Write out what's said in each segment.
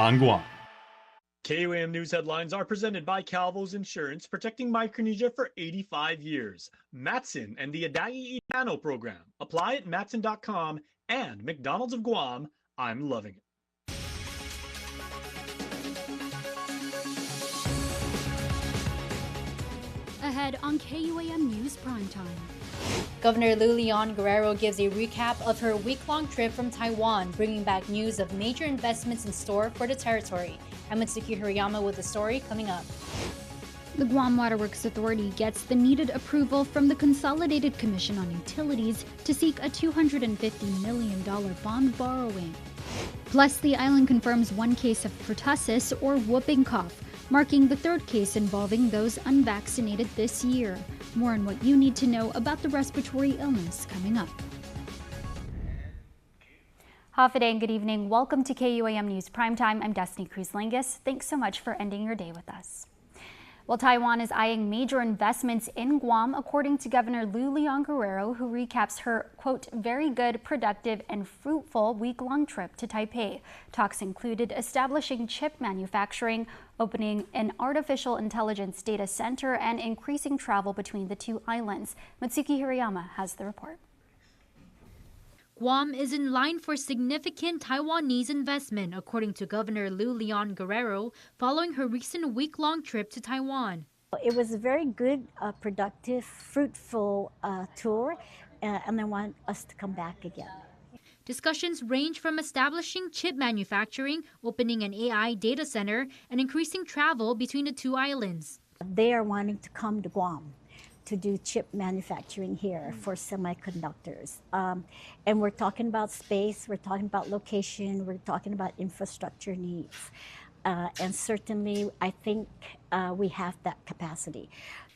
Taiwan-Guam. KUAM News headlines are presented by Calvo's Insurance, protecting Micronesia for 85 years. Matson and the Adai Nano program. Apply at matson.com and McDonald's of Guam. I'm loving it. Ahead on KUAM News Primetime. Governor Lilian Guerrero gives a recap of her week-long trip from Taiwan, bringing back news of major investments in store for the territory. I'm Mitsuki Hirayama with the story coming up. The Guam Waterworks Authority gets the needed approval from the Consolidated Commission on Utilities to seek a $250 million bond borrowing. Plus, the island confirms one case of pertussis, or whooping cough, marking the third case involving those unvaccinated this year. More on what you need to know about the respiratory illness coming up. Hafa and good evening. Welcome to KUAM News Primetime. I'm Destiny Cruz-Langus. Thanks so much for ending your day with us. Well, Taiwan is eyeing major investments in Guam, according to Governor Lilian Guerrero, who recaps her, quote, very good, productive, and fruitful week-long trip to Taipei. Talks included establishing chip manufacturing, opening an artificial intelligence data center, and increasing travel between the two islands. Mitsuki Hirayama has the report. Guam is in line for significant Taiwanese investment, according to Governor Lilian Guerrero, following her recent week-long trip to Taiwan. It was a very good, productive, fruitful tour, and they want us to come back again. Discussions range from establishing chip manufacturing, opening an AI data center, and increasing travel between the two islands. They are wanting to come to Guam to do chip manufacturing here for semiconductors. And we're talking about space, we're talking about location, we're talking about infrastructure needs. And certainly, I think we have that capacity.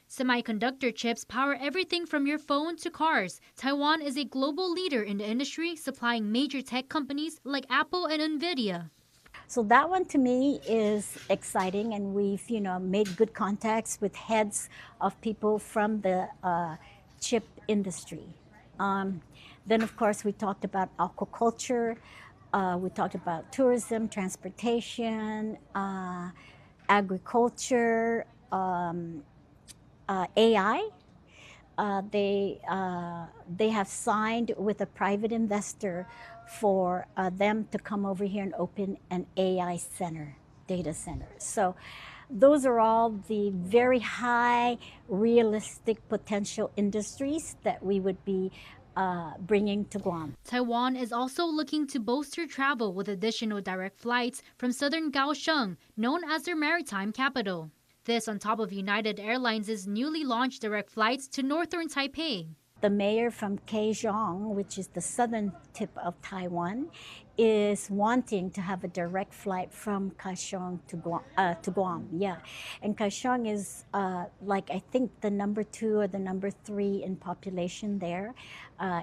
Semiconductor chips power everything from your phone to cars. Taiwan is a global leader in the industry, supplying major tech companies like Apple and NVIDIA. So that one to me is exciting, and we've made good contacts with heads of people from the chip industry. Then of course we talked about aquaculture, we talked about tourism, transportation, agriculture, AI. They have signed with a private investor for them to come over here and open an AI center, data center. So those are all the very high realistic potential industries that we would be bringing to Guam. Taiwan is also looking to bolster travel with additional direct flights from southern Kaohsiung, known as their maritime capital. This on top of United Airlines' newly launched direct flights to northern Taipei. The mayor from Kaohsiung, which is the southern tip of Taiwan, is wanting to have a direct flight from Kaohsiung to Guam. Yeah, and Kaohsiung is like I think the number 2 or the number 3 in population there.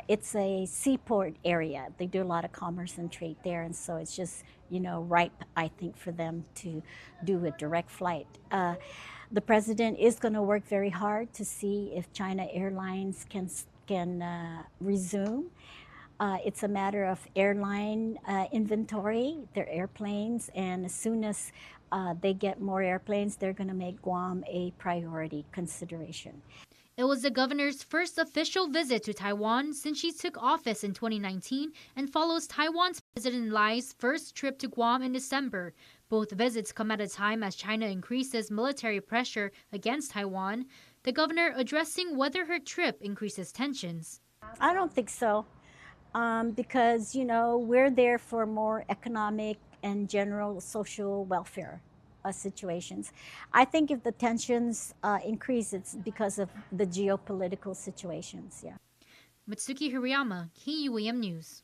It's a seaport area. They do a lot of commerce and trade there, and so it's just ripe, I think, for them to do a direct flight. The president is going to work very hard to see if China Airlines can resume. It's a matter of airline inventory, their airplanes, and as soon as they get more airplanes, they're going to make Guam a priority consideration. It was the governor's first official visit to Taiwan since she took office in 2019 and follows Taiwan's President Lai's first trip to Guam in December. Both visits come at a time as China increases military pressure against Taiwan, the governor addressing whether her trip increases tensions. I don't think so, because, we're there for more economic and general social welfare situations. I think if the tensions increase, it's because of the geopolitical situations, yeah. Mitsuki Hirayama, KUAM News.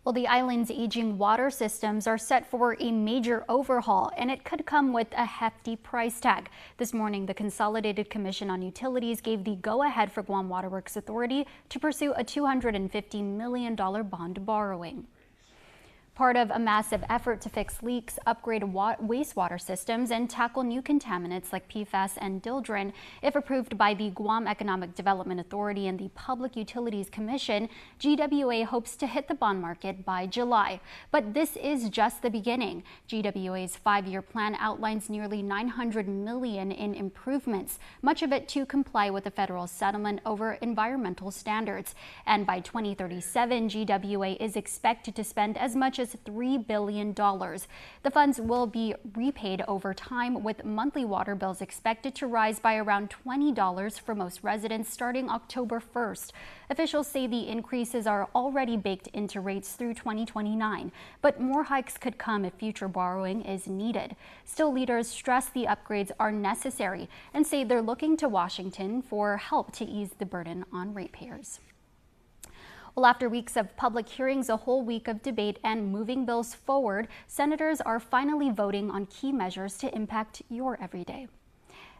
Well, the island's aging water systems are set for a major overhaul, and it could come with a hefty price tag. This morning, the Consolidated Commission on Utilities gave the go-ahead for Guam Waterworks Authority to pursue a $250 million bond borrowing. part of a massive effort to fix leaks, upgrade wastewater systems, and tackle new contaminants like PFAS and dieldrin. If approved by the Guam Economic Development Authority and the Public Utilities Commission, GWA hopes to hit the bond market by July. But this is just the beginning. GWA's 5-year plan outlines nearly $900 million in improvements, much of it to comply with the federal settlement over environmental standards. And by 2037, GWA is expected to spend as much as $3 billion. The funds will be repaid over time, with monthly water bills expected to rise by around $20 for most residents starting October 1st. Officials say the increases are already baked into rates through 2029, but more hikes could come if future borrowing is needed. Still, leaders stress the upgrades are necessary and say they're looking to Washington for help to ease the burden on ratepayers. Well, after weeks of public hearings, a whole week of debate, and moving bills forward, senators are finally voting on key measures to impact your everyday.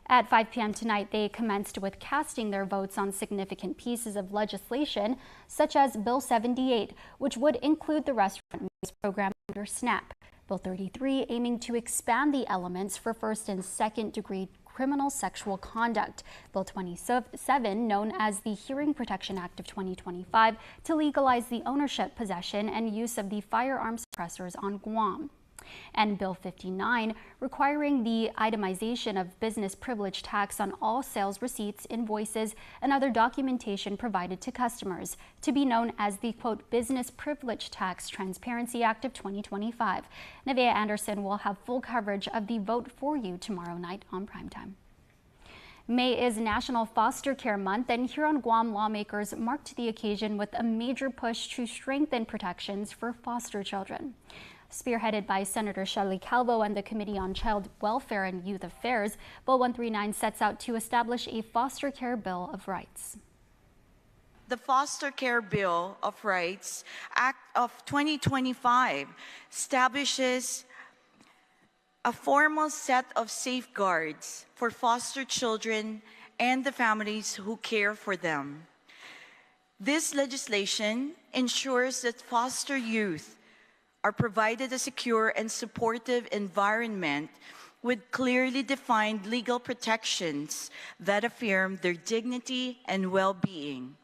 At 5 p.m. tonight, they commenced with casting their votes on significant pieces of legislation, such as Bill 78, which would include the restaurant meals program under SNAP. Bill 33, aiming to expand the elements for first and second degree criminal sexual conduct. Bill 27, known as the Hearing Protection Act of 2025, to legalize the ownership, possession, and use of the firearm suppressors on Guam. And Bill 59, requiring the itemization of business privilege tax on all sales receipts, invoices, and other documentation provided to customers, to be known as the, quote, Business Privilege Tax Transparency Act of 2025. Nevaeh Anderson will have full coverage of the vote for you tomorrow night on Primetime. May is National Foster Care Month, and here on Guam, lawmakers marked the occasion with a major push to strengthen protections for foster children. Spearheaded by Senator Shelley Calvo and the Committee on Child Welfare and Youth Affairs, Bill 139 sets out to establish a foster care bill of rights. The Foster Care Bill of Rights Act of 2025 establishes a formal set of safeguards for foster children and the families who care for them. This legislation ensures that foster youth are provided a secure and supportive environment with clearly defined legal protections that affirm their dignity and well-being.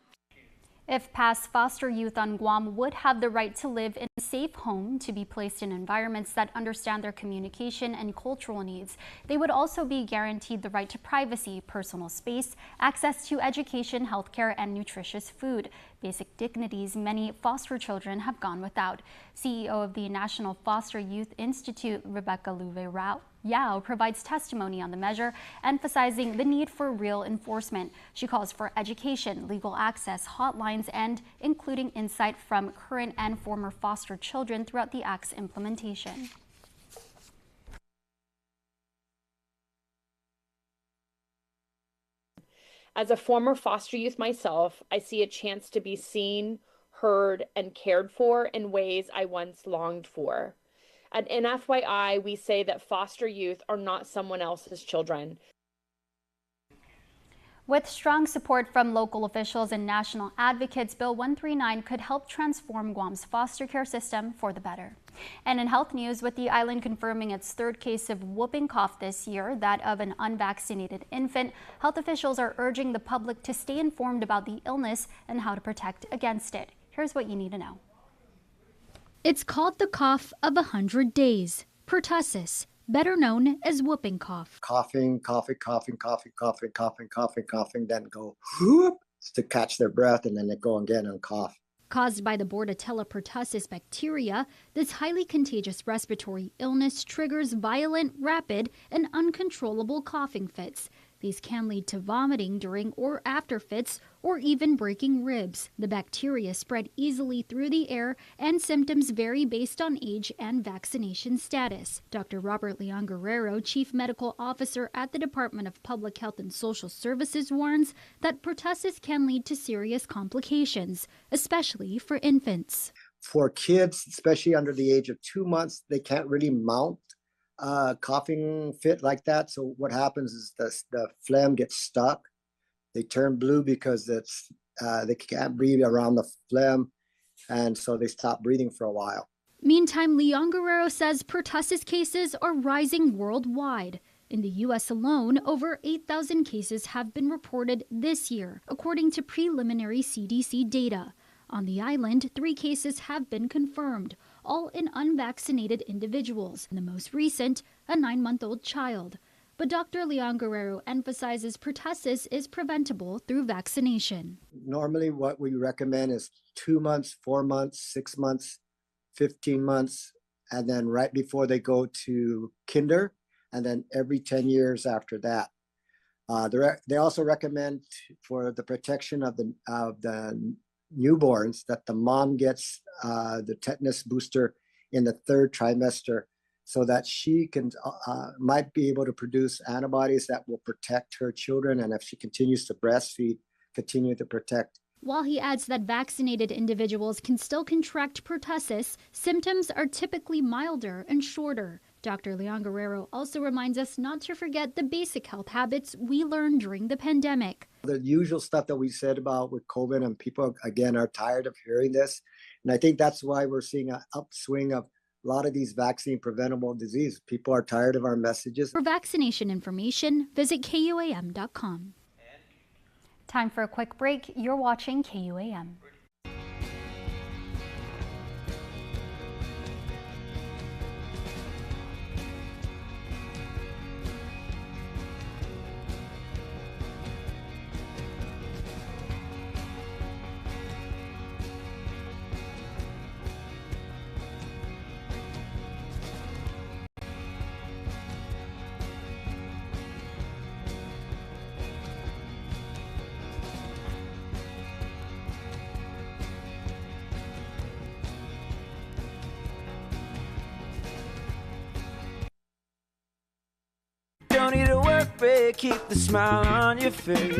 If passed, foster youth on Guam would have the right to live in a safe home, to be placed in environments that understand their communication and cultural needs. They would also be guaranteed the right to privacy, personal space, access to education, healthcare, and nutritious food. Basic dignities many foster children have gone without. CEO of the National Foster Youth Institute, Rebecca Luve Yao, provides testimony on the measure, emphasizing the need for real enforcement. She calls for education, legal access, hotlines, and including insight from current and former foster children throughout the Act's implementation. As a former foster youth myself, I see a chance to be seen, heard, and cared for in ways I once longed for. At NFYI, we say that foster youth are not someone else's children. With strong support from local officials and national advocates, Bill 139 could help transform Guam's foster care system for the better. And in health news, with the island confirming its third case of whooping cough this year, that of an unvaccinated infant, health officials are urging the public to stay informed about the illness and how to protect against it. Here's what you need to know. It's called the cough of 100 days, pertussis, better known as whooping cough. Coughing, then go whoop to catch their breath, and then they go again and cough. Caused by the Bordetella pertussis bacteria, this highly contagious respiratory illness triggers violent, rapid, and uncontrollable coughing fits. These can lead to vomiting during or after fits, or even breaking ribs. The bacteria spread easily through the air, and symptoms vary based on age and vaccination status. Dr. Robert Leon Guerrero, Chief Medical Officer at the Department of Public Health and Social Services, warns that pertussis can lead to serious complications, especially for infants. For kids, especially under the age of 2 months, they can't really mount coughing fit like that. So what happens is the phlegm gets stuck. They turn blue because they can't breathe around the phlegm, and so they stop breathing for a while. Meantime, Leon Guerrero says pertussis cases are rising worldwide. In the U.S. alone, over 8,000 cases have been reported this year, according to preliminary CDC data. On the island, 3 cases have been confirmed, all in unvaccinated individuals, and the most recent, a 9-month-old child. But Dr. Leon Guerrero emphasizes pertussis is preventable through vaccination. Normally what we recommend is 2 months, 4 months, 6 months, 15 months, and then right before they go to kinder, and then every 10 years after that. They also recommend for the protection of the newborns that the mom gets the tetanus booster in the 3rd trimester, so that she can might be able to produce antibodies that will protect her children, and if she continues to breastfeed, continue to protect. While he adds that vaccinated individuals can still contract pertussis, symptoms are typically milder and shorter. Dr. Leon Guerrero also reminds us not to forget the basic health habits we learned during the pandemic. The usual stuff that we said about with COVID, and people, again, are tired of hearing this. And I think that's why we're seeing an upswing of a lot of these vaccine preventable diseases. People are tired of our messages. For vaccination information, visit KUAM.com. Time for a quick break. You're watching KUAM. Don't need a work break, keep the smile on your face.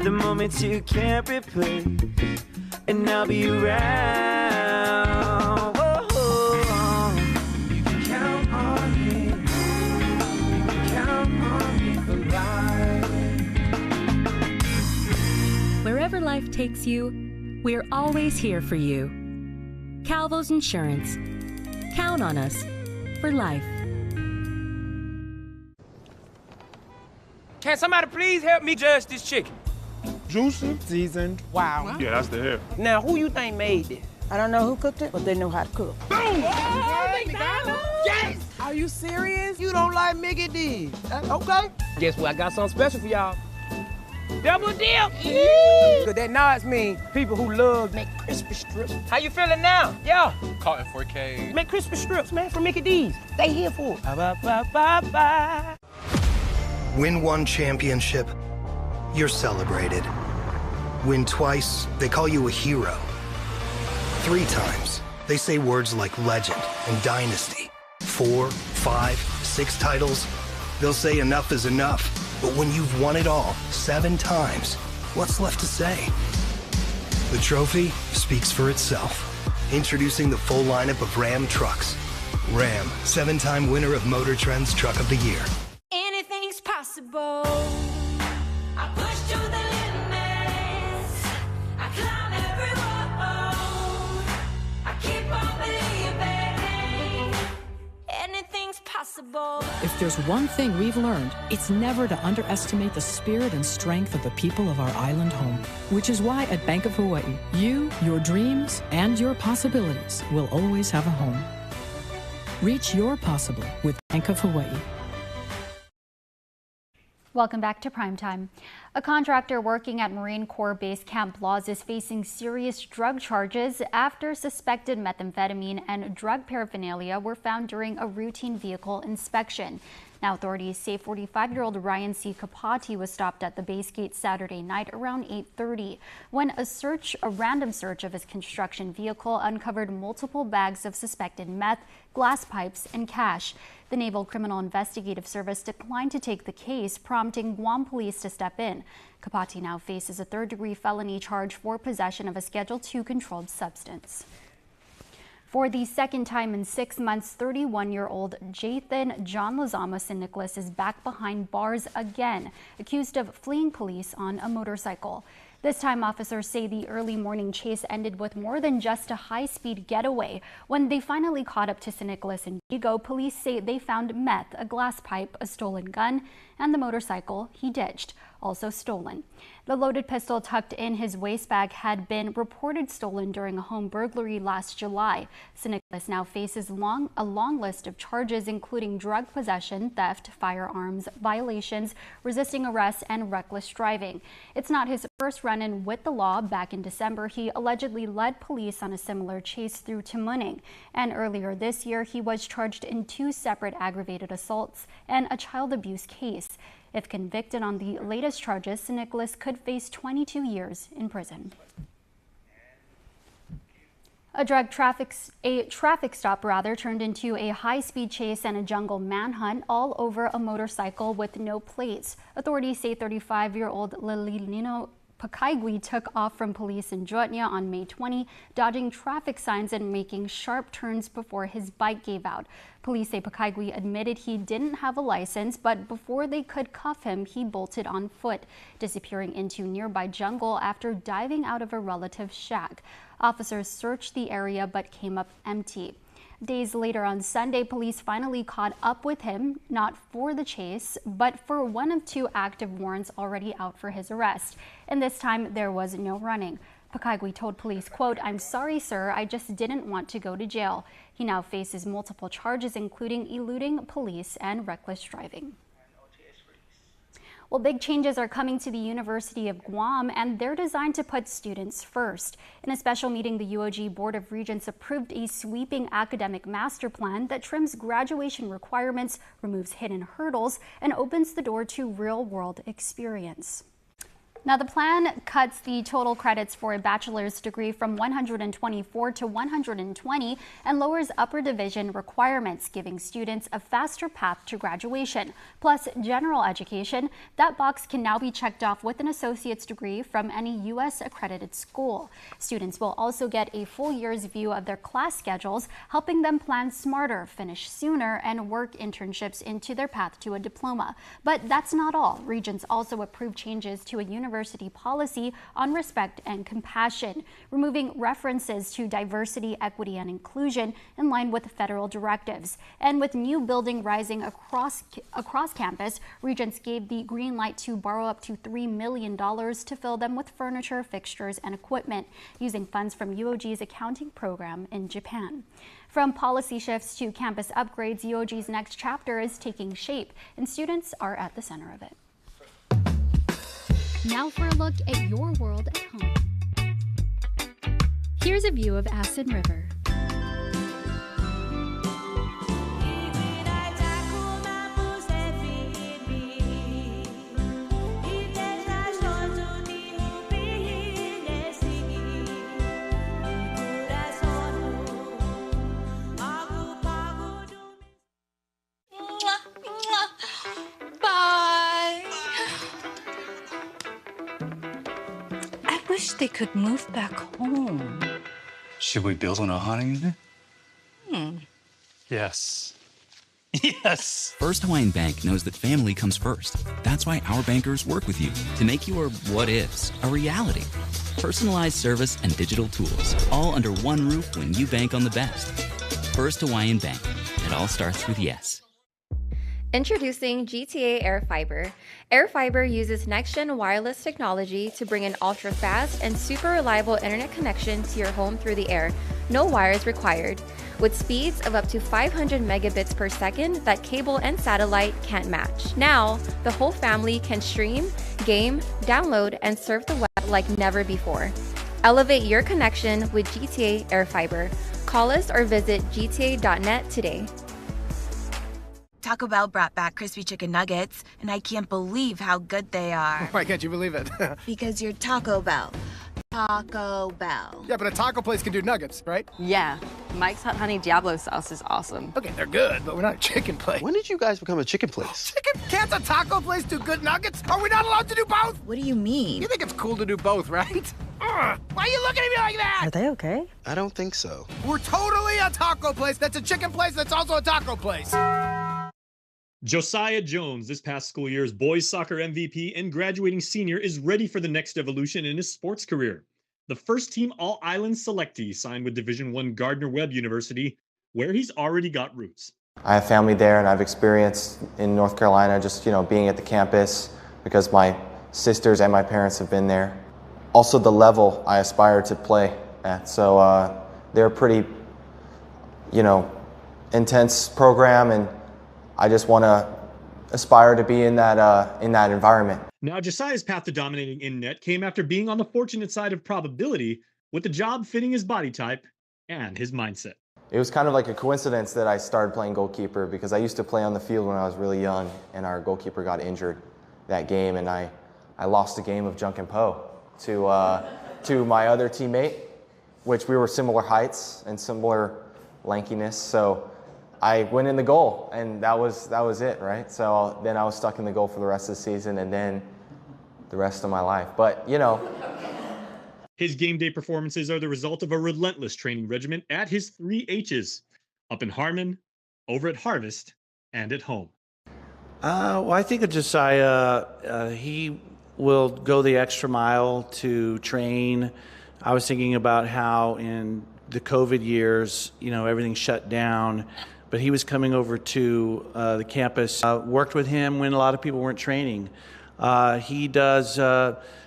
The moments you can't replace, and I'll be around. Whoa. You can count on me. You can count on me for life. Wherever life takes you, we're always here for you. Calvo's Insurance. Count on us for life. Can somebody please help me judge this chicken? Juicy, seasoned. Wow. Yeah, that's the hair. Now, who you think made this? I don't know who cooked it, but they know how to cook. Boom! Oh, McDonald's! Yes! Are you serious? You don't like Mickey D's? Okay. Guess what? I got something special for y'all. Double dip! Cause that nods mean people who love make crispy strips. How you feeling now? Yeah. Caught in 4K. Make crispy strips, man, from Mickey D's. They here for it. Ba-ba-ba-ba-ba. Win one championship, you're celebrated. Win twice, they call you a hero. 3 times, they say words like legend and dynasty. 4, 5, 6 titles, they'll say enough is enough. But when you've won it all 7 times, what's left to say? The trophy speaks for itself. Introducing the full lineup of Ram trucks. Ram, 7-time winner of Motor Trend's Truck of the Year. Anything's possible. I push to the limits. I climb every wall. I keep on believing. Anything's possible. If there's one thing we've learned, it's never to underestimate the spirit and strength of the people of our island home. Which is why at Bank of Hawaii, you, your dreams, and your possibilities will always have a home. Reach your possible with Bank of Hawaii. Welcome back to Primetime. A contractor working at Marine Corps Base Camp Laws is facing serious drug charges after suspected methamphetamine and drug paraphernalia were found during a routine vehicle inspection. Now authorities say 45-year-old Ryan C. Kapati was stopped at the base gate Saturday night around 8:30 when a random search of his construction vehicle uncovered multiple bags of suspected meth, glass pipes, and cash. The Naval Criminal Investigative Service declined to take the case, prompting Guam police to step in. Kapati now faces a 3rd-degree felony charge for possession of a Schedule II controlled substance. For the second time in 6 months, 31-year-old Jathan John Lozama Nicholas is back behind bars again, accused of fleeing police on a motorcycle. This time, officers say the early morning chase ended with more than just a high-speed getaway. When they finally caught up to St. Nicholas and Vigo, police say they found meth, a glass pipe, a stolen gun, and the motorcycle he ditched, also stolen. The loaded pistol tucked in his waist bag had been reported stolen during a home burglary last July. St. Nicholas now faces a long list of charges, including drug possession, theft, firearms violations, resisting arrest, and reckless driving. It's not his first run-in with the law. Back in December, he allegedly led police on a similar chase through Tamuning. And earlier this year, he was charged in 2 separate aggravated assaults and a child abuse case. If convicted on the latest charges, St. Nicholas could face 22 years in prison. A traffic stop turned into a high-speed chase and a jungle manhunt all over a motorcycle with no plates. Authorities say 35-year-old Lilino Pakaigui took off from police in Juatnya on May 20, dodging traffic signs and making sharp turns before his bike gave out. Police say Pakaigui admitted he didn't have a license, but before they could cuff him, he bolted on foot, disappearing into nearby jungle after diving out of a relative's shack. Officers searched the area but came up empty. Days later on Sunday, police finally caught up with him, not for the chase, but for one of 2 active warrants already out for his arrest. And this time, there was no running. Pakaigui told police, quote, "I'm sorry, sir, I just didn't want to go to jail." He now faces multiple charges, including eluding police and reckless driving. Well, big changes are coming to the University of Guam, and they're designed to put students first. In a special meeting, the UOG Board of Regents approved a sweeping academic master plan that trims graduation requirements, removes hidden hurdles, and opens the door to real-world experience. Now, the plan cuts the total credits for a bachelor's degree from 124 to 120 and lowers upper division requirements, giving students a faster path to graduation. Plus, general education, that box can now be checked off with an associate's degree from any U.S. accredited school. Students will also get a full year's view of their class schedules, helping them plan smarter, finish sooner, and work internships into their path to a diploma. But that's not all. Regents also approved changes to a university policy on respect and compassion, removing references to diversity, equity, and inclusion in line with federal directives. And with new building rising across campus, Regents gave the green light to borrow up to $3 million to fill them with furniture, fixtures, and equipment, using funds from UOG's accounting program in Japan. From policy shifts to campus upgrades, UOG's next chapter is taking shape, and students are at the center of it. Now for a look at your world at home. Here's a view of Asin River. I wish they could move back home. Should we build on a honeymoon? Yes. Yes! First Hawaiian Bank knows that family comes first. That's why our bankers work with you to make your what-ifs a reality. Personalized service and digital tools, all under one roof when you bank on the best. First Hawaiian Bank. It all starts with yes. Introducing GTA Air Fiber. Air Fiber uses next-gen wireless technology to bring an ultra-fast and super reliable internet connection to your home through the air. No wires required. With speeds of up to 500 megabits per second that cable and satellite can't match. Now, the whole family can stream, game, download, and surf the web like never before. Elevate your connection with GTA Air Fiber. Call us or visit gta.net today. Taco Bell brought back crispy chicken nuggets, and I can't believe how good they are. Why can't you believe it? Because you're Taco Bell. Taco Bell. Yeah, but a taco place can do nuggets, right? Yeah. Mike's Hot Honey Diablo sauce is awesome. Okay, they're good, but we're not a chicken place. When did you guys become a chicken place? Chicken? Can't a taco place do good nuggets? Are we not allowed to do both? What do you mean? You think it's cool to do both, right? Why are you looking at me like that? Are they okay? I don't think so. We're totally a taco place that's a chicken place that's also a taco place. Josiah Jones, this past school year's boys soccer MVP and graduating senior, is ready for the next evolution in his sports career. The first-team All-Island selectee signed with Division I Gardner-Webb University, where he's already got roots. I have family there, and I've experienced in North Carolina just, being at the campus because my sisters and my parents have been there. Also the level I aspire to play at. So they're a pretty, intense program, and I just want to aspire to be in that environment. Now, Josiah's path to dominating in net came after being on the fortunate side of probability, with the job fitting his body type and his mindset. It was kind of like a coincidence that I started playing goalkeeper because I used to play on the field when I was really young, and our goalkeeper got injured that game, and I lost a game of Junk and Po to my other teammate, which we were similar heights and similar lankiness. So I went in the goal, and that was it, right? So then I was stuck in the goal for the rest of the season, and then the rest of my life. But his game day performances are the result of a relentless training regimen at his 3 H's: up in Harmon, over at Harvest, and at home. Well, I think of Josiah, he will go the extra mile to train. I was thinking about how in the COVID years, everything shut down, but he was coming over to the campus, worked with him when a lot of people weren't training. He does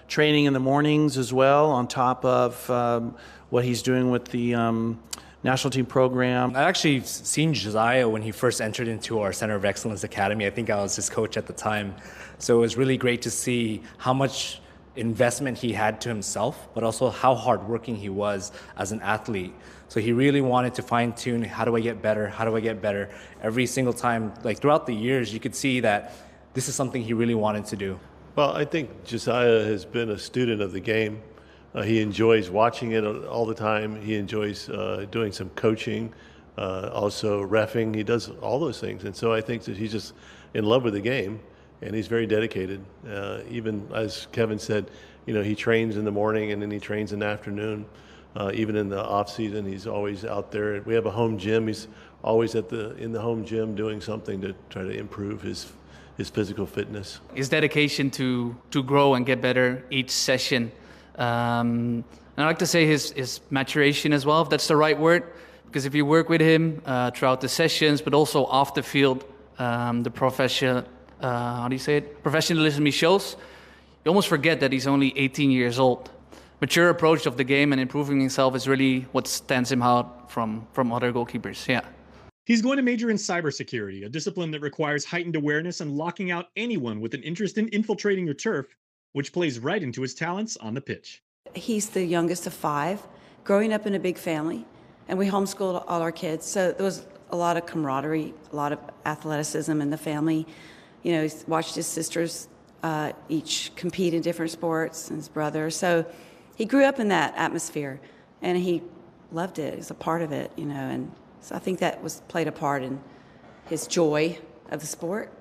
training in the mornings as well, on top of what he's doing with the national team program. I actually seen Josiah when he first entered into our Center of Excellence Academy. I think I was his coach at the time. So it was really great to see how much investment he had to himself, but also how hardworking he was as an athlete. So he really wanted to fine tune, how do I get better? How do I get better? Every single time, like throughout the years, you could see that this is something he really wanted to do. Well, I think Josiah has been a student of the game. He enjoys watching it all the time. He enjoys doing some coaching, also reffing. He does all those things. And so I think that he's just in love with the game, and he's very dedicated. Even as Kevin said, he trains in the morning and then he trains in the afternoon. Even in the off season, he's always out there. We have a home gym. He's always in the home gym doing something to try to improve his physical fitness. His dedication to grow and get better each session. And I like to say his maturation as well, if that's the right word, because if you work with him throughout the sessions, but also off the field, the professionalism he shows, you almost forget that he's only 18 years old. Mature approach of the game and improving himself is really what stands him out from other goalkeepers, yeah. He's going to major in cybersecurity, a discipline that requires heightened awareness and locking out anyone with an interest in infiltrating your turf, which plays right into his talents on the pitch. He's the youngest of 5, growing up in a big family, and we homeschooled all our kids. So there was a lot of camaraderie, a lot of athleticism in the family. He's watched his sisters each compete in different sports, and his brother. So he grew up in that atmosphere, and he loved it. He was a part of it, and so I think that played a part in his joy of the sport.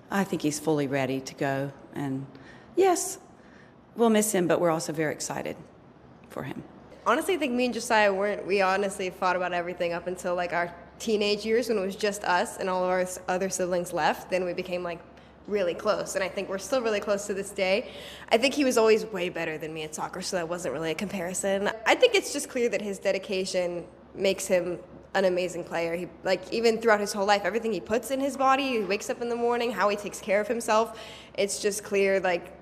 I think he's fully ready to go. And yes, we'll miss him, but we're also very excited for him. Honestly, I think me and Josiah we honestly fought about everything up until like our teenage years when it was just us and all of our other siblings left. Then we became like really close, and I think we're still really close to this day. I think he was always way better than me at soccer, so that wasn't really a comparison. I think it's just clear that his dedication makes him an amazing player. He, even throughout his whole life, everything he puts in his body, he wakes up in the morning, how he takes care of himself, it's just clear,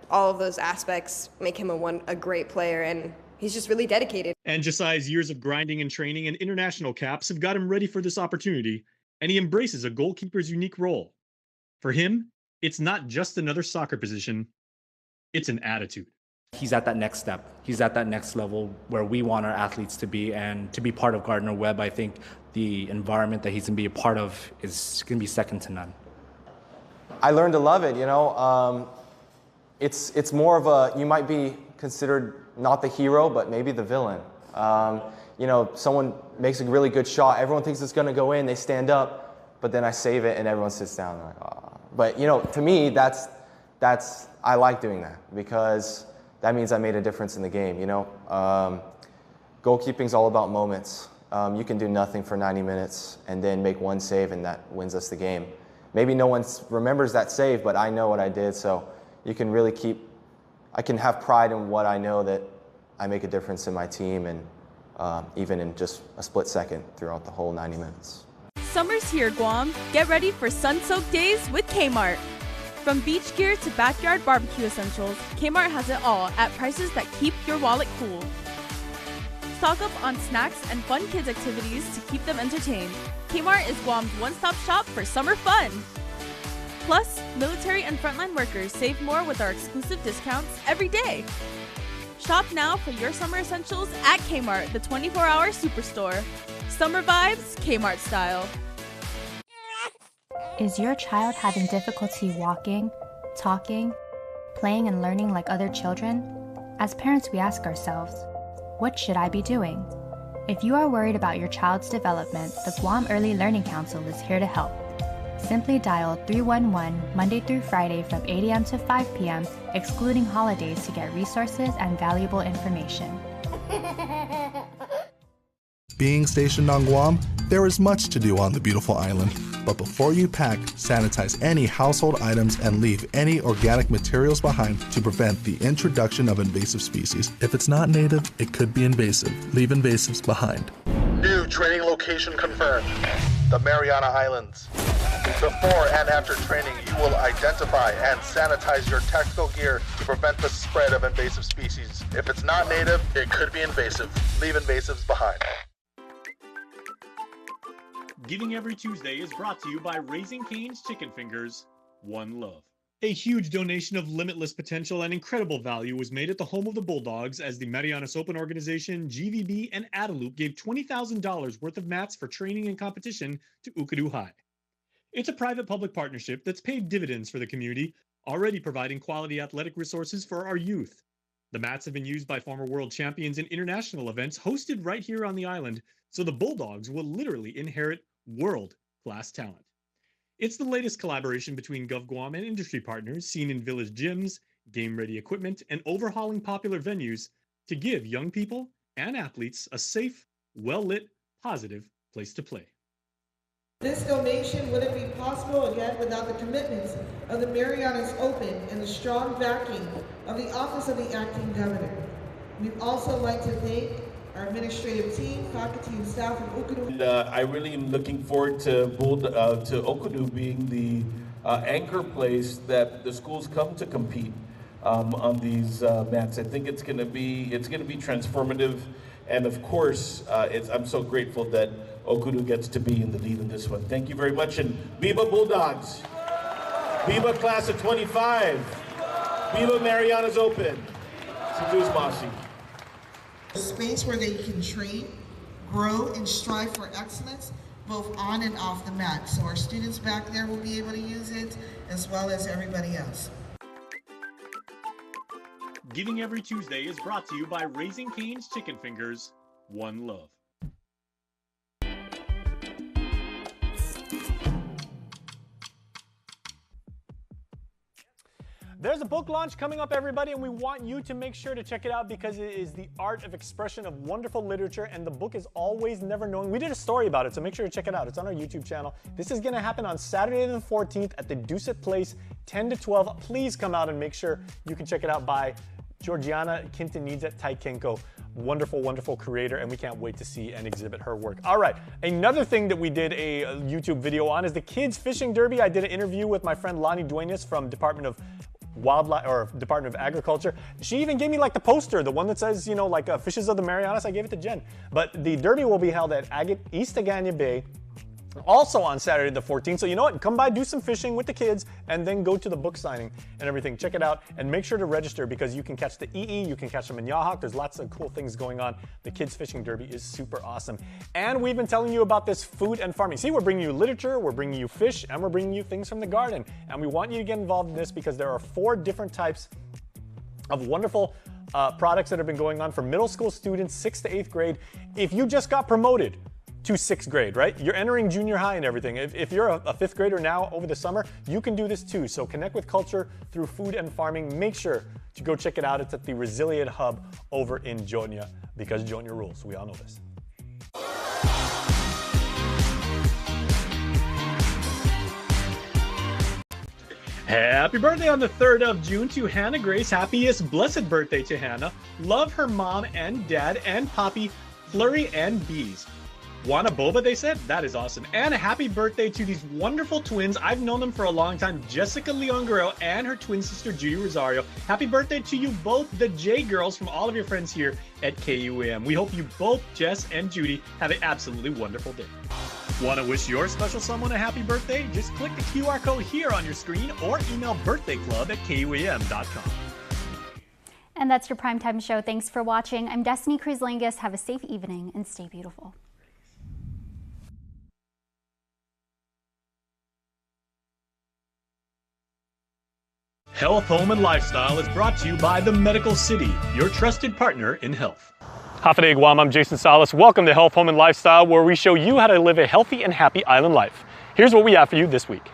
all of those aspects make him a great player, and he's just really dedicated. And Josiah's years of grinding and training and international caps have got him ready for this opportunity, and he embraces a goalkeeper's unique role. For him, it's not just another soccer position, it's an attitude. He's at that next step. He's at that next level where we want our athletes to be, and to be part of Gardner-Webb, I think the environment that he's going to be a part of is going to be second to none. I learned to love it, It's more of you might be considered not the hero, but maybe the villain. Someone makes a really good shot, everyone thinks it's going to go in, they stand up, but then I save it and everyone sits down. They're like, oh. But to me, I like doing that because that means I made a difference in the game. Goalkeeping's all about moments. You can do nothing for 90 minutes and then make one save, and that wins us the game. maybe no one remembers that save, but I know what I did. So you can really I can have pride in what I know, that I make a difference in my team, and even in just a split second throughout the whole 90 minutes. Summer's here, Guam. Get ready for sun-soaked days with Kmart. From beach gear to backyard barbecue essentials, Kmart has it all at prices that keep your wallet cool. Stock up on snacks and fun kids activities to keep them entertained. Kmart is Guam's one-stop shop for summer fun. Plus, military and frontline workers save more with our exclusive discounts every day. Shop now for your summer essentials at Kmart, the 24-hour superstore. Summer vibes, Kmart style. Is your child having difficulty walking, talking, playing and learning like other children? As parents, we ask ourselves, what should I be doing? If you are worried about your child's development, the Guam Early Learning Council is here to help. Simply dial 311 Monday through Friday from 8 a.m. to 5 p.m., excluding holidays, to get resources and valuable information. Being stationed on Guam, there is much to do on the beautiful island. But before you pack, sanitize any household items and leave any organic materials behind to prevent the introduction of invasive species. If it's not native, it could be invasive. Leave invasives behind. New training location confirmed. The Mariana Islands. Before and after training, you will identify and sanitize your tactical gear to prevent the spread of invasive species. If it's not native, it could be invasive. Leave invasives behind. Giving Every Tuesday is brought to you by Raising Cane's Chicken Fingers, One Love. A huge donation of limitless potential and incredible value was made at the home of the Bulldogs as the Marianas Open Organization, GVB, and Adelup gave $20,000 worth of mats for training and competition to Ukadu High. It's a private-public partnership that's paid dividends for the community, already providing quality athletic resources for our youth. The mats have been used by former world champions in international events hosted right here on the island, so the Bulldogs will literally inherit world-class talent. It's the latest collaboration between GovGuam and industry partners, seen in village gyms, game-ready equipment, and overhauling popular venues to give young people and athletes a safe, well-lit, positive place to play. This donation wouldn't be possible again without the commitments of the Marianas Open and the strong backing of the Office of the Acting Governor. We'd also like to thank our administrative team, faculty, and staff of Ukadu. And, I really am looking forward to Ukadu being the anchor place that the schools come to compete on these mats. I think it's going to be transformative, and of course, I'm so grateful that Ukadu gets to be in the lead in this one. Thank you very much, and Viva Bulldogs! Viva Class of 25! Viva Marianas Open! Sadus Masi. A space where they can train, grow, and strive for excellence, both on and off the mat. So our students back there will be able to use it, as well as everybody else. Giving Every Tuesday is brought to you by Raising Cane's Chicken Fingers, One Love. There's a book launch coming up, everybody, and we want you to make sure to check it out because it is the art of expression of wonderful literature, and the book is Always Never Knowing. We did a story about it, so make sure to check it out. It's on our YouTube channel. This is going to happen on Saturday the 14th at the Doucet Place, 10 to 12. Please come out and make sure you can check it out by Georgiana Quintanilla Taikenko. Wonderful, wonderful creator, and we can't wait to see and exhibit her work. All right, another thing that we did a YouTube video on is the Kids Fishing Derby. I did an interview with my friend Lonnie Duenas from Department of Agriculture. She even gave me like the poster, the one that says, you know, like Fishes of the Marianas. I gave it to Jen. But the derby will be held at East Agana Bay, also on Saturday the 14th. So you know what? Come by, do some fishing with the kids, and then go to the book signing and everything. Check it out, and make sure to register because you can catch the EE, you can catch them in Yahawk. There's lots of cool things going on. The Kids Fishing Derby is super awesome. And we've been telling you about this food and farming. See, we're bringing you literature, we're bringing you fish, and we're bringing you things from the garden. And we want you to get involved in this because there are 4 different types of wonderful products that have been going on for middle school students, 6th to 8th grade. If you just got promoted to 6th grade, right? You're entering junior high and everything. If you're a 5th grader now over the summer, you can do this too. So connect with culture through food and farming. Make sure to go check it out. It's at the Resilient Hub over in Jonia because Jonia rules. We all know this. Happy birthday on the 3rd of June to Hannah Grace. Happiest blessed birthday to Hannah. Love her mom and dad and Poppy, Flurry and Bees. Wanna boba, they said? That is awesome. And a happy birthday to these wonderful twins. I've known them for a long time. Jessica Leon Guerrero and her twin sister, Judy Rosario. Happy birthday to you both, the J Girls, from all of your friends here at KUAM. We hope you both, Jess and Judy, have an absolutely wonderful day. Want to wish your special someone a happy birthday? Just click the QR code here on your screen or email birthdayclub@kuam.com. And that's your Primetime Show. Thanks for watching. I'm Destiny Cruz-Langus. Have a safe evening and stay beautiful. Health, Home, and Lifestyle is brought to you by the Medical City, your trusted partner in health. Hafide Guam, I'm Jason Salas. Welcome to Health, Home, and Lifestyle, where we show you how to live a healthy and happy island life. Here's what we have for you this week.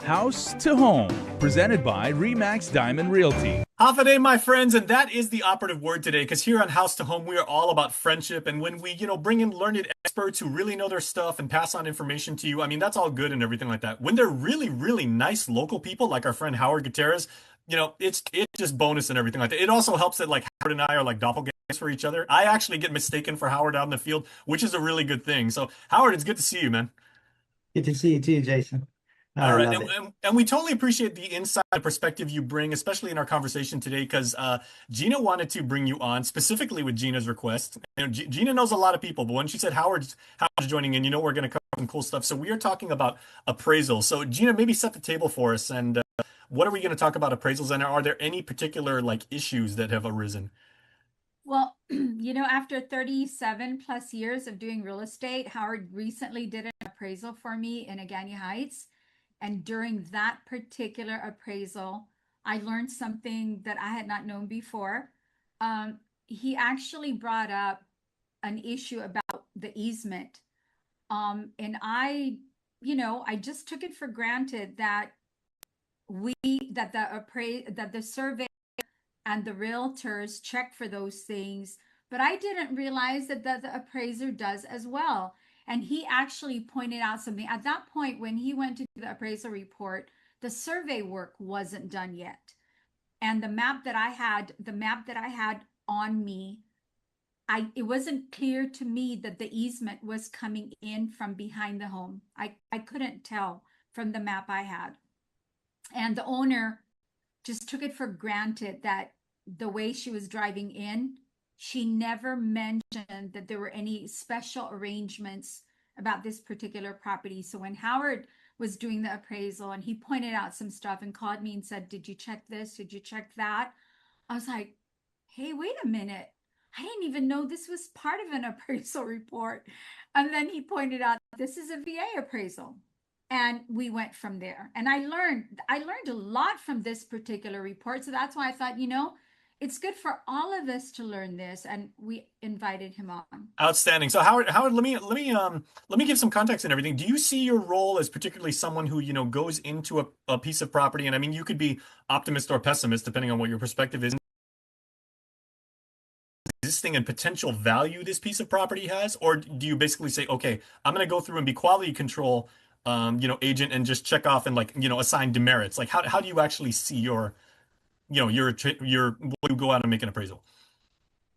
House to Home, presented by Remax Diamond Realty. Hafide, my friends, and that is the operative word today, because here on House to Home, we are all about friendship. And when we, bring in learned experts who really know their stuff and pass on information to you, I mean, that's all good and everything like that. When they're really, really nice local people, like our friend Howard Gutierrez, it's just bonus and everything like that. It also helps that like Howard and I are like doppelgangers for each other. I actually get mistaken for Howard out in the field, which is a really good thing. So Howard, it's good to see you, man. Good to see you too, Jason. All right, and we totally appreciate the insight and perspective you bring, especially in our conversation today, because Gina wanted to bring you on specifically with Gina's request. Gina knows a lot of people, but when she said Howard's joining in, we're going to cover some cool stuff. So we are talking about appraisal. So Gina, maybe set the table for us, and what are we going to talk about appraisals, and are there any particular issues that have arisen? Well, after 37 plus years of doing real estate, Howard recently did an appraisal for me in Agana Heights. And during that particular appraisal, I learned something that I had not known before. He actually brought up an issue about the easement. And I just took it for granted that the survey and the realtors check for those things, but I didn't realize that the appraiser does as well. And he actually pointed out something. At that point, when he went to do the appraisal report, the survey work wasn't done yet. And the map that I had on me, it wasn't clear to me that the easement was coming in from behind the home. I couldn't tell from the map I had. And the owner just took it for granted that the way she was driving in, she never mentioned that there were any special arrangements about this particular property. So when Howard was doing the appraisal and he pointed out some stuff and called me and said, "Did you check this? Did you check that?" I was like, "Hey, wait a minute. I didn't even know this was part of an appraisal report." And then he pointed out, "This is a VA appraisal." And we went from there. And I learned a lot from this particular report. So that's why I thought, it's good for all of us to learn this, and we invited him on. Outstanding. So Howard, let me give some context and everything. Do you see your role as particularly someone who goes into a piece of property, and I mean you could be optimist or pessimist depending on what your perspective is, existing and potential value this piece of property has, or do you basically say, okay, I'm going to go through and be quality control, agent and just check off and assign demerits? Like how do you actually see your when you go out and make an appraisal?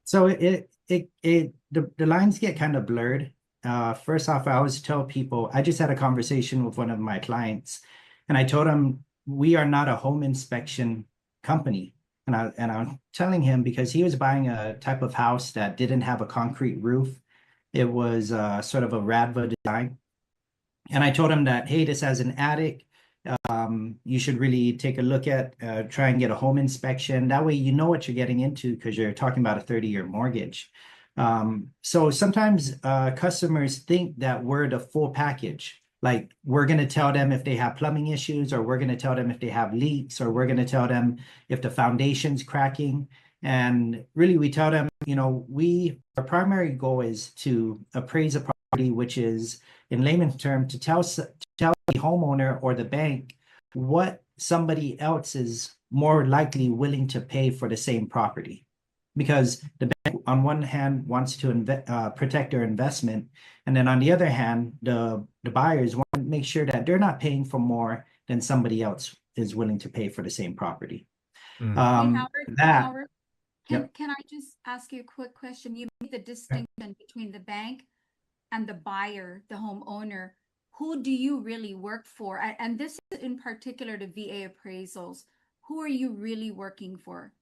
So the lines get kind of blurred. First off, I always tell people, I just had a conversation with one of my clients, and I told him we are not a home inspection company. And I'm telling him because he was buying a type of house that didn't have a concrete roof. It was sort of a Radva design. And I told him that, hey, this has an attic. You should really take a look at, try and get a home inspection. That way you know what you're getting into, because you're talking about a 30-year mortgage. So sometimes customers think that we're the full package. Like we're going to tell them if they have plumbing issues, or we're going to tell them if they have leaks, or we're going to tell them if the foundation's cracking. And really we tell them, our primary goal is to appraise a property, which is in layman's term to tell the homeowner or the bank what somebody else is more likely willing to pay for the same property. Because the bank on one hand wants to protect their investment, and then on the other hand, the buyers want to make sure that they're not paying for more than somebody else is willing to pay for the same property. Hey, Howard, That Howard, can I just ask you a quick question? You made the distinction between the bank and the buyer, the homeowner. Who do you really work for? And this is in particular to VA appraisals. Who are you really working for?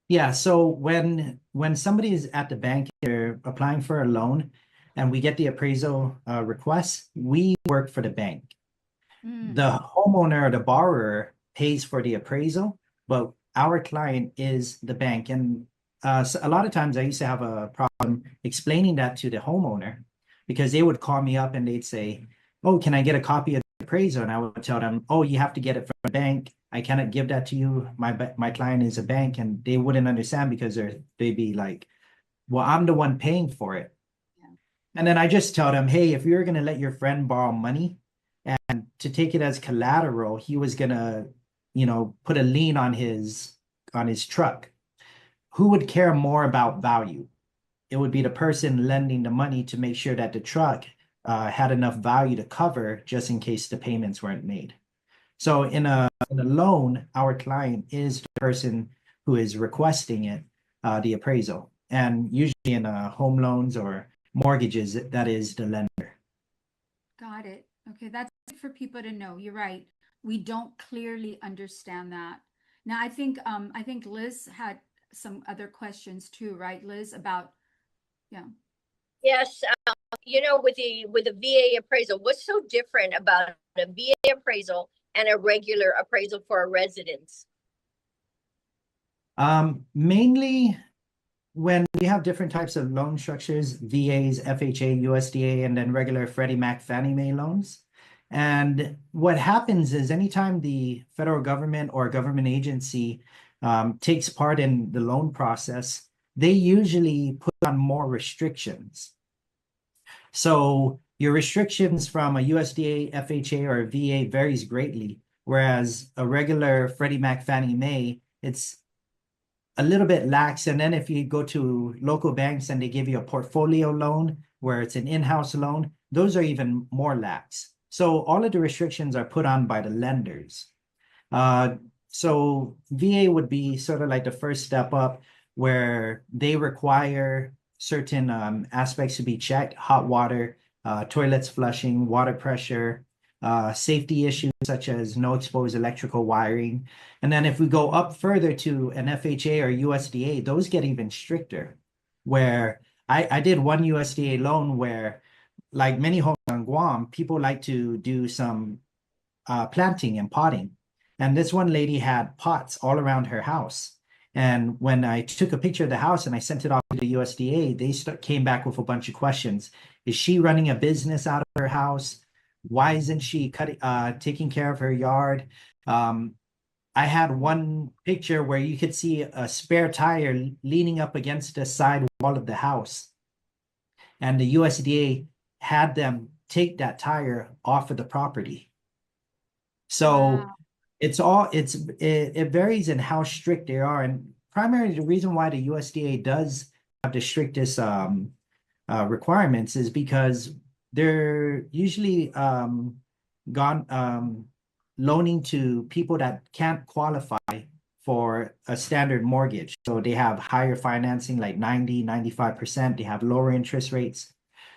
Yeah, so when somebody is at the bank, they're applying for a loan, and we get the appraisal request, we work for the bank. The homeowner or the borrower pays for the appraisal, but our client is the bank. And so a lot of times I used to have a problem explaining that to the homeowner, because they would call me up and they'd say, "Oh, can I get a copy of the appraisal?" And I would tell them, "Oh, you have to get it from the bank. I cannot give that to you. My client is a bank." And they wouldn't understand, because they'd be like, "Well, I'm the one paying for it." And then I just tell them, "Hey, if you're going to let your friend borrow money and to take it as collateral, he was going to, put a lien on his truck. Who would care more about value? It would be the person lending the money to make sure that the truck had enough value to cover, just in case the payments weren't made." So in a loan, our client is the person who is requesting it, the appraisal. And usually in home loans or mortgages, that is the lender. Got it. Okay, that's good for people to know. You're right. We don't clearly understand that. Now, I think Liz had some other questions too, right, Liz? About Yes, with the VA appraisal, what's so different about a VA appraisal and a regular appraisal for a residence? Mainly when we have different types of loan structures, VAs, FHA, USDA, and then regular Freddie Mac, Fannie Mae loans. And what happens is anytime the federal government or government agency takes part in the loan process, they usually put on more restrictions. So your restrictions from a USDA, FHA, or VA varies greatly, whereas a regular Freddie Mac, Fannie Mae, it's a little bit lax. And then if you go to local banks and they give you a portfolio loan where it's an in-house loan, those are even more lax. So all of the restrictions are put on by the lenders. So VA would be sort of like the first step up, where they require certain aspects to be checked: hot water, toilets flushing, water pressure, safety issues such as no exposed electrical wiring. And then if we go up further to an FHA or USDA, those get even stricter, where I did one USDA loan where, like many homes on Guam, people like to do some planting and potting. And this one lady had pots all around her house. And when I took a picture of the house and I sent it off to the USDA, they came back with a bunch of questions. Is she running a business out of her house? Why isn't she taking care of her yard? I had one picture where you could see a spare tire leaning up against the side wall of the house. And the USDA had them take that tire off of the property. So it varies in how strict they are. And primarily the reason why the USDA does have the strictest requirements is because they're usually loaning to people that can't qualify for a standard mortgage. So they have higher financing, like 90, 95%. They have lower interest rates.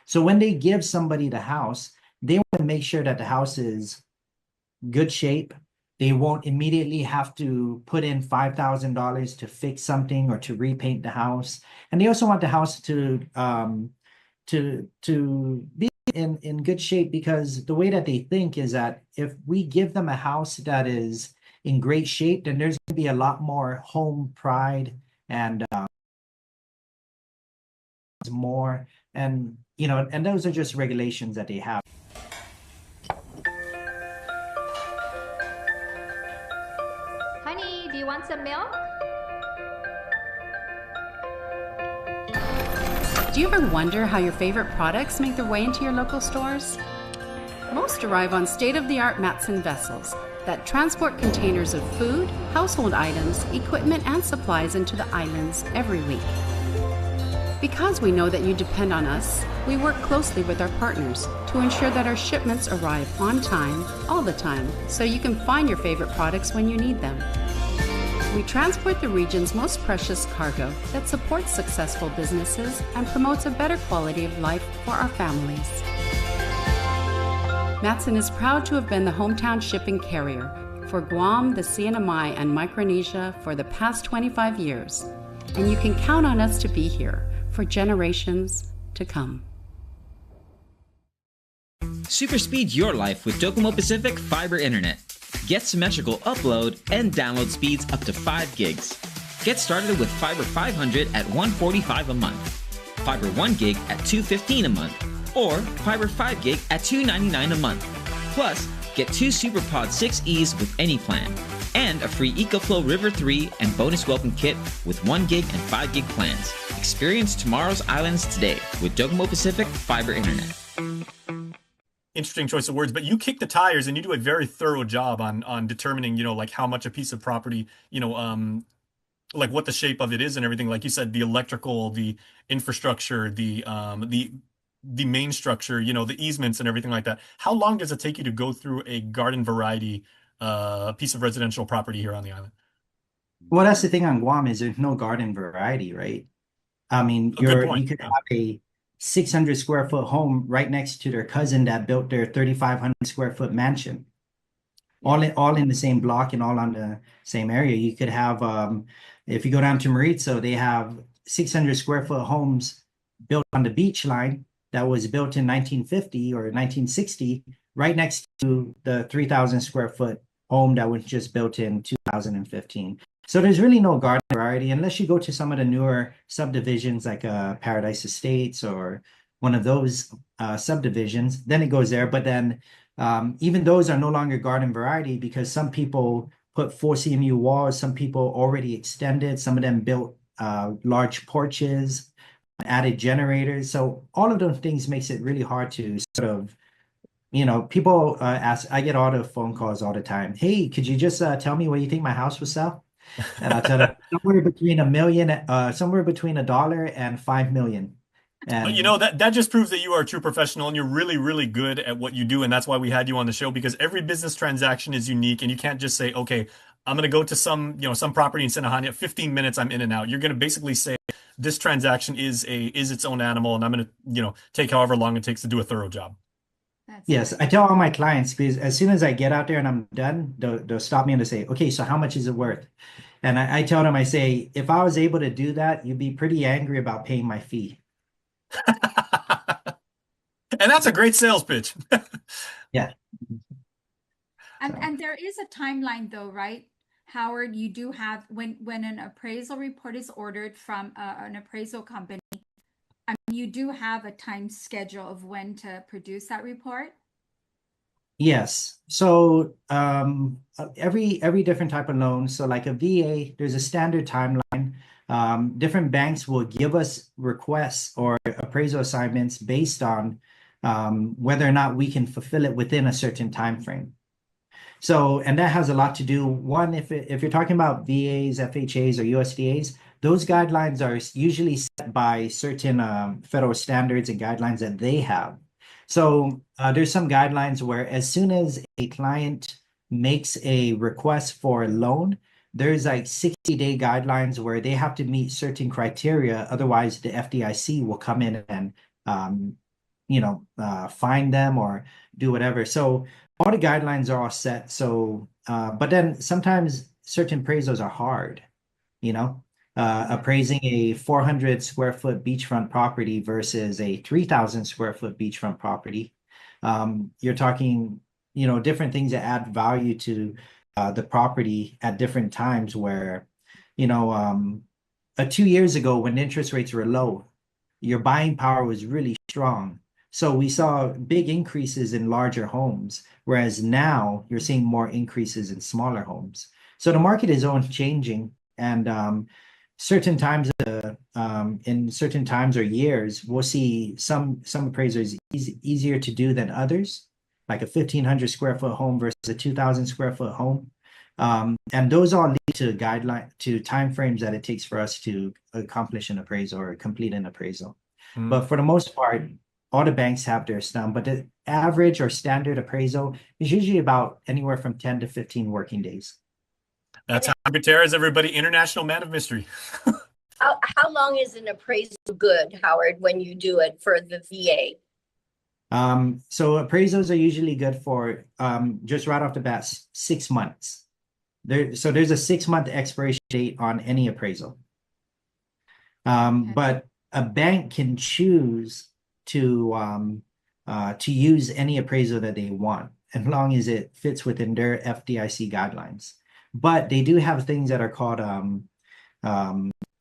So when they give somebody the house, they want to make sure that the house is good shape. They won't immediately have to put in $5,000 to fix something or to repaint the house. And they also want the house to be in good shape, because the way that they think is that if we give them a house that is in great shape, then there's going to be a lot more home pride and more. And, and those are just regulations that they have. Honey, do you want some milk? Do you ever wonder how your favorite products make their way into your local stores? Most arrive on state-of-the-art Matson vessels that transport containers of food, household items, equipment, and supplies into the islands every week. Because we know that you depend on us, we work closely with our partners to ensure that our shipments arrive on time, all the time, so you can find your favorite products when you need them. We transport the region's most precious cargo that supports successful businesses and promotes a better quality of life for our families. Matson is proud to have been the hometown shipping carrier for Guam, the CNMI, and Micronesia for the past 25 years, and you can count on us to be here for generations to come. Superspeed your life with Docomo Pacific Fiber Internet. Get symmetrical upload and download speeds up to 5 gigs. Get started with Fiber 500 at $145 a month, Fiber 1 gig at $215 a month, or Fiber 5 gig at $299 a month. Plus, get 2 SuperPod 6Es with any plan, and a free EcoFlow River 3 and bonus welcome kit with 1 gig and 5 gig plans. Experience tomorrow's islands today with Docomo Pacific Fiber Internet. Interesting choice of words, but you kick the tires and you do a very thorough job on determining, like how much a piece of property, like what the shape of it is and everything. Like you said, the electrical, the infrastructure, the main structure, the easements and everything like that. How long does it take you to go through a garden variety piece of residential property here on the island? Well, that's the thing on Guam is there's no garden variety, right? I mean, you could have a 600 square foot home right next to their cousin that built their 3,500 square foot mansion, all in the same block and all on the same area. You could have, if you go down to Maritza, they have 600 square foot homes built on the beach line that was built in 1950 or 1960, right next to the 3,000 square foot home that was just built in 2015. So there's really no garden variety unless you go to some of the newer subdivisions like Paradise Estates or one of those subdivisions, then it goes there. But then even those are no longer garden variety because some people put 4 CMU walls, some people already extended, some of them built large porches, added generators. So all of those things makes it really hard to sort of, people ask, I get all the phone calls all the time. Hey, could you just tell me what you think my house will sell? And I'll tell them somewhere between $1 and $5 million. And that just proves that you are a true professional and you're really, really good at what you do. And that's why we had you on the show, because every business transaction is unique and you can't just say, okay, I'm going to go to some property in Sinahania, 15 minutes, I'm in and out. You're going to basically say this transaction is its own animal and I'm going to, take however long it takes to do a thorough job. Yes, I tell all my clients because as soon as I get out there and I'm done, they'll stop me and they say, okay, so how much is it worth? And I tell them, I say, if I was able to do that, you'd be pretty angry about paying my fee. And that's a great sales pitch. Yeah. And there is a timeline though, right? Howard, you do have, when an appraisal report is ordered from an appraisal company, you do have a time schedule of when to produce that report? Yes. So every different type of loan. So like a VA, there's a standard timeline. Different banks will give us requests or appraisal assignments based on whether or not we can fulfill it within a certain time frame. So, and that has a lot to do, one, if you're talking about VAs, FHAs, or USDAs, those guidelines are usually set by certain federal standards and guidelines that they have. So there's some guidelines where as soon as a client makes a request for a loan, there's like 60-day guidelines where they have to meet certain criteria. Otherwise, the FDIC will come in and, fine them or do whatever. So all the guidelines are all set. So, but then sometimes certain appraisals are hard, appraising a 400 square foot beachfront property versus a 3,000 square foot beachfront property. You're talking, different things that add value to the property at different times where, 2 years ago when interest rates were low, your buying power was really strong. So we saw big increases in larger homes, whereas now you're seeing more increases in smaller homes. So the market is always changing, and certain times, in certain times or years, we'll see some appraisers easier to do than others, like a 1,500 square foot home versus a 2,000 square foot home. And those all lead to timeframes that it takes for us to accomplish an appraisal or complete an appraisal. But for the most part, all the banks have theirs done. But the average or standard appraisal is usually about anywhere from 10 to 15 working days. That's Howard Gutierrez, everybody, international man of mystery. How long is an appraisal good, Howard, when you do it for the VA? So appraisals are usually good for just right off the bat 6 months. So there's a 6-month expiration date on any appraisal. But a bank can choose to use any appraisal that they want, as long as it fits within their FDIC guidelines. But they do have things that are called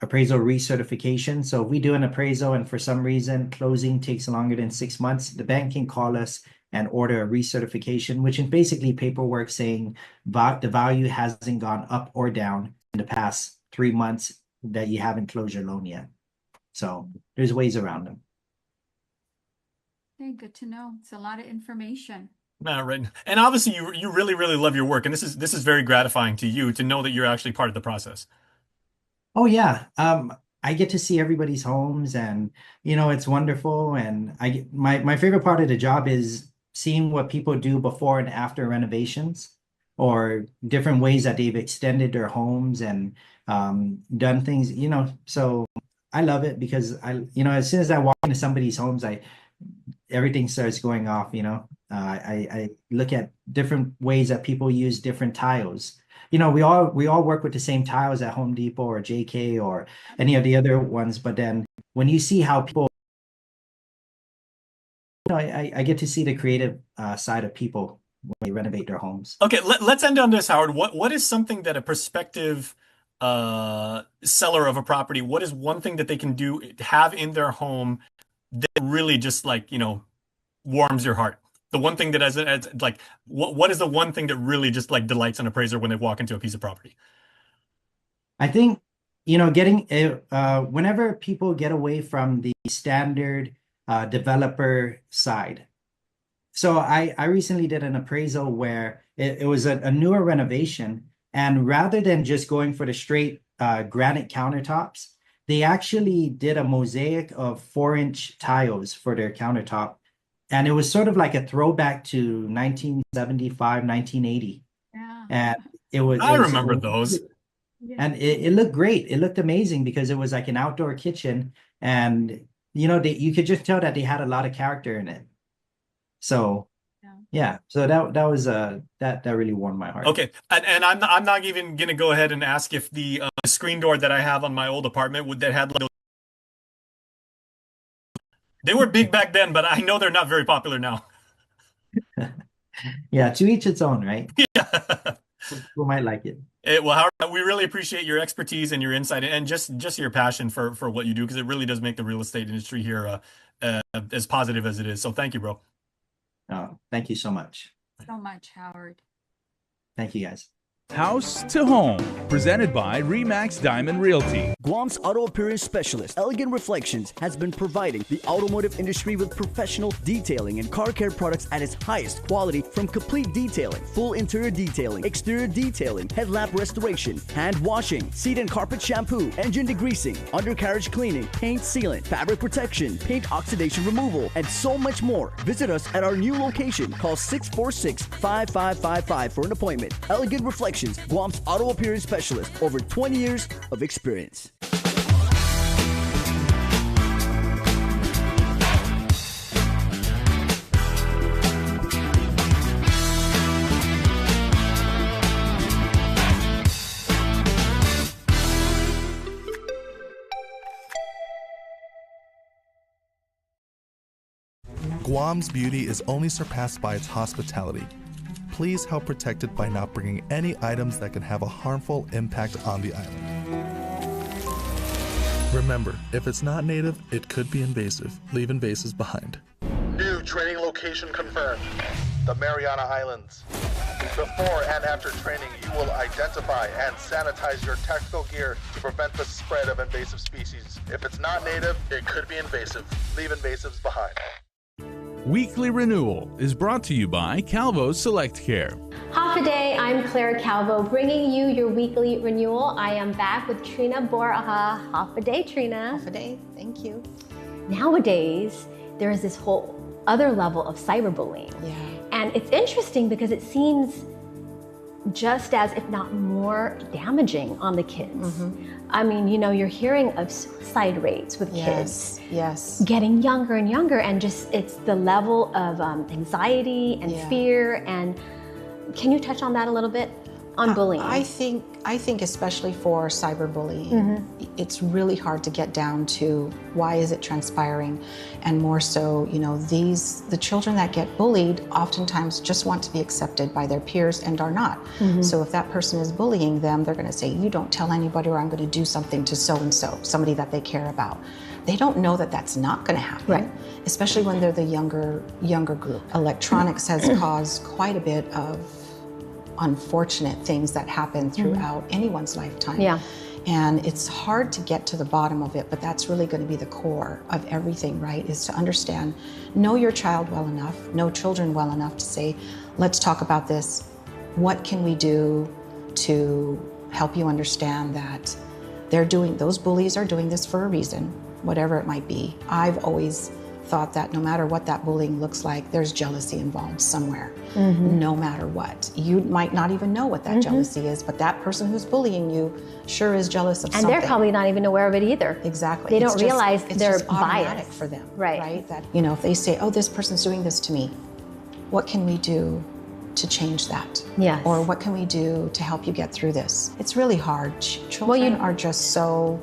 appraisal recertification. So if we do an appraisal and for some reason closing takes longer than 6 months, the bank can call us and order a recertification, which is basically paperwork saying the value hasn't gone up or down in the past 3 months that you haven't closed your loan yet. So there's ways around them. Okay, good to know. It's a lot of information. Right. And obviously you really, really love your work. And this is very gratifying to you to know that you're actually part of the process. Oh yeah. I get to see everybody's homes and, it's wonderful. And my favorite part of the job is seeing what people do before and after renovations or different ways that they've extended their homes and done things, so I love it because as soon as I walk into somebody's homes, everything starts going off, I look at different ways that people use different tiles. We all work with the same tiles at Home Depot or JK or any of the other ones. But then when you see how people, I get to see the creative side of people when they renovate their homes. Okay, let's end on this, Howard. What is something that a prospective seller of a property, what is one thing that they can have in their home that really just warms your heart? The one thing that what is the one thing that really just delights an appraiser when they walk into a piece of property? I think, getting whenever people get away from the standard developer side. So I recently did an appraisal where it was a newer renovation, and rather than just going for the straight granite countertops, they actually did a mosaic of 4-inch tiles for their countertop. And it was sort of like a throwback to 1975, 1980. Yeah. And I remember those. And it looked great. It looked amazing because it was like an outdoor kitchen. And, you could just tell that they had a lot of character in it. So, yeah. So that was that really warmed my heart. Okay. And I'm not even going to go ahead and ask if the screen door that I have on my old apartment that had they were big back then, but I know they're not very popular now. Yeah, to each its own, right? Yeah. People might like it. Well, Howard, we really appreciate your expertise and your insight and just your passion for what you do, because it really does make the real estate industry here as positive as it is. So thank you, bro. Oh, thank you so much. So much, Howard. Thank you, guys. House to Home, presented by RE/MAX Diamond Realty. Guam's auto appearance specialist, Elegant Reflections, has been providing the automotive industry with professional detailing and car care products at its highest quality, from complete detailing, full interior detailing, exterior detailing, headlamp restoration, hand washing, seat and carpet shampoo, engine degreasing, undercarriage cleaning, paint sealant, fabric protection, paint oxidation removal, and so much more. Visit us at our new location. Call 646-5555 for an appointment. Elegant Reflections, Guam's auto appearance specialist, over 20 years of experience. Guam's beauty is only surpassed by its hospitality. Please help protect it by not bringing any items that can have a harmful impact on the island. Remember, if it's not native, it could be invasive. Leave invasives behind. New training location confirmed. The Mariana Islands. Before and after training, you will identify and sanitize your tactical gear to prevent the spread of invasive species. If it's not native, it could be invasive. Leave invasives behind. Weekly Renewal is brought to you by Calvo Select Care. Half a day, I'm Claire Calvo, bringing you your weekly renewal. I am back with Trina Boraha. Half a day, Trina. Half a day, thank you. Nowadays, there is this whole other level of cyberbullying. Yeah. And it's interesting because it seems just as, if not more, damaging on the kids. I mean, you know, you're hearing of suicide rates with kids. Yes. Getting younger and younger, and just it's the level of anxiety and fear. And can you touch on that a little bit? On bullying. I think especially for cyberbullying, it's really hard to get down to why is it transpiring, and more so, you know, the children that get bullied oftentimes just want to be accepted by their peers and are not. So if that person is bullying them, they're going to say, you don't tell anybody, or I'm going to do something to so-and-so, somebody that they care about. They don't know that that's not going to happen, right? Especially when they're the younger group. Electronics has caused quite a bit of unfortunate things that happen throughout anyone's lifetime. Yeah. And it's hard to get to the bottom of it, but that's really going to be the core of everything, right? Is to understand, know your child well enough, know children well enough to say, let's talk about this. What can we do to help you understand that those bullies are doing this for a reason, whatever it might be. I've always thought that no matter what that bullying looks like, there's jealousy involved somewhere, no matter what. You might not even know what that jealousy is, but that person who's bullying you sure is jealous of something. And they're probably not even aware of it either. Exactly. They don't realize it's they're just automatic biased for them, right? That, you know, if they say, oh, this person's doing this to me, what can we do to change that? Yes. Or what can we do to help you get through this? It's really hard. Children are just so,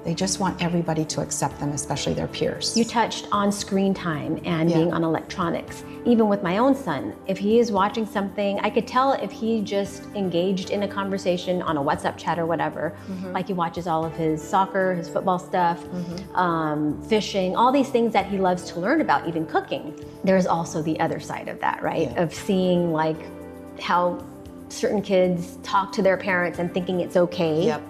they just want everybody to accept them, especially their peers. You touched on screen time and being on electronics. Even with my own son, if he is watching something, I could tell if he just engaged in a conversation on a WhatsApp chat or whatever, like he watches all of his soccer, his football stuff, fishing, all these things that he loves to learn about, even cooking. There's also the other side of that, right? Yeah. Of seeing like how certain kids talk to their parents and thinking it's okay. Yep.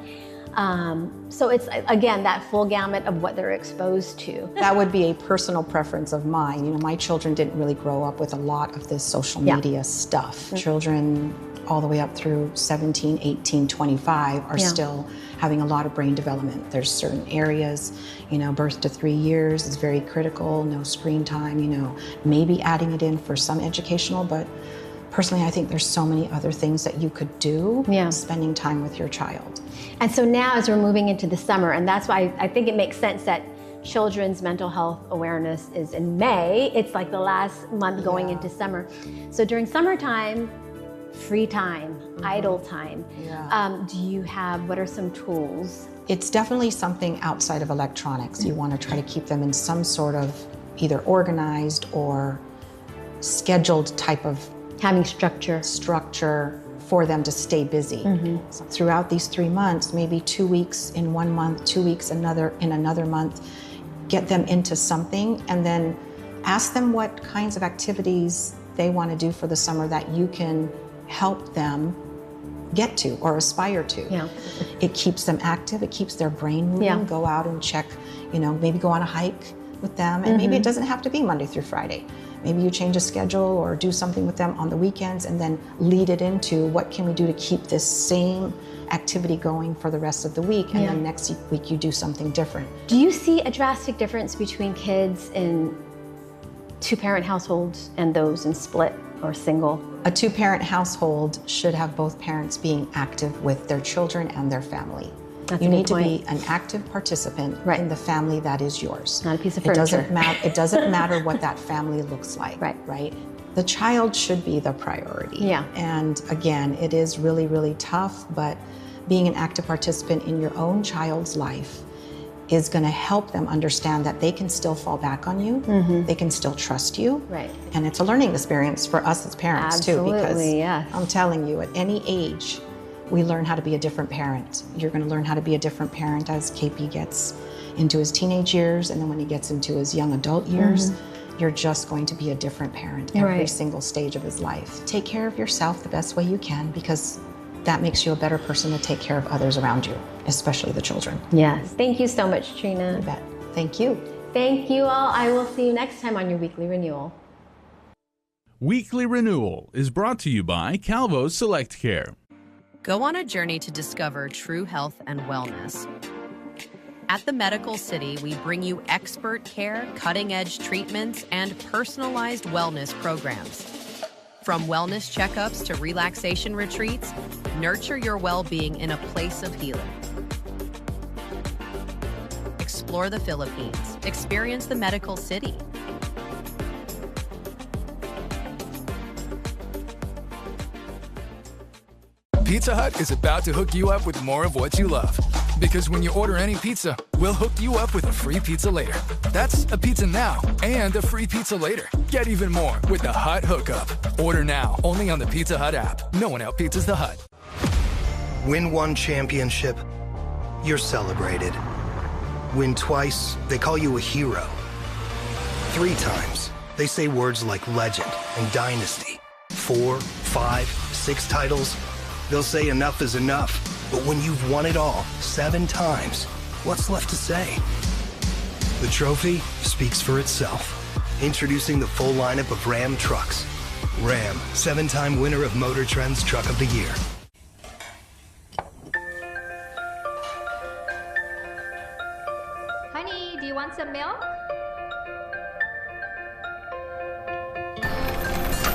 So it's, again, that full gamut of what they're exposed to. That would be a personal preference of mine. You know, my children didn't really grow up with a lot of this social media stuff. Children all the way up through 17, 18, 25 are still having a lot of brain development. There's certain areas, you know, birth to 3 years is very critical, no screen time, you know, maybe adding it in for some educational, but personally, I think there's so many other things that you could do spending time with your child. And so now as we're moving into the summer, and that's why I think it makes sense that Children's Mental Health Awareness is in May. It's like the last month going into summer. So during summertime, free time, idle time, do you have, what are some tools? It's definitely something outside of electronics. You want to try to keep them in some sort of either organized or scheduled type of having structure for them to stay busy. So throughout these 3 months, maybe 2 weeks in 1 month, 2 weeks in another month, get them into something, and then ask them what kinds of activities they want to do for the summer that you can help them get to or aspire to. It keeps them active, it keeps their brain moving. Go out and check, you know, maybe go on a hike with them, and maybe it doesn't have to be Monday through Friday. Maybe you change a schedule or do something with them on the weekends, and then lead it into what can we do to keep this same activity going for the rest of the week, and then next week you do something different. Do you see a drastic difference between kids in two-parent households and those in split or single? A two-parent household should have both parents being active with their children and their family. You need to be an active participant in the family that is yours. Not a piece of furniture. It doesn't matter what that family looks like, right? The child should be the priority. And again, it is really, really tough, but being an active participant in your own child's life is going to help them understand that they can still fall back on you. They can still trust you. And it's a learning experience for us as parents too, because I'm telling you, at any age, we learn how to be a different parent. You're going to learn how to be a different parent as KP gets into his teenage years, and then when he gets into his young adult years, you're just going to be a different parent every single stage of his life. Take care of yourself the best way you can, because that makes you a better person to take care of others around you, especially the children. Yes. Thank you so much, Trina. You bet. Thank you. Thank you all. I will see you next time on your weekly renewal. Weekly Renewal is brought to you by Calvo's Select Care. Go on a journey to discover true health and wellness. At the Medical City, we bring you expert care, cutting-edge treatments, and personalized wellness programs. From wellness checkups to relaxation retreats, nurture your well-being in a place of healing. Explore the Philippines. Experience the Medical City. Pizza Hut is about to hook you up with more of what you love. Because when you order any pizza, we'll hook you up with a free pizza later. That's a pizza now and a free pizza later. Get even more with the Hut Hookup. Order now, only on the Pizza Hut app. No one out-pizzas the Hut. Win one championship, you're celebrated. Win twice, they call you a hero. 3 times, they say words like legend and dynasty. 4, 5, 6 titles, they'll say enough is enough. But when you've won it all 7 times, what's left to say? The trophy speaks for itself. Introducing the full lineup of Ram trucks. Ram, 7-time winner of Motor Trend's Truck of the Year. Honey, do you want some milk?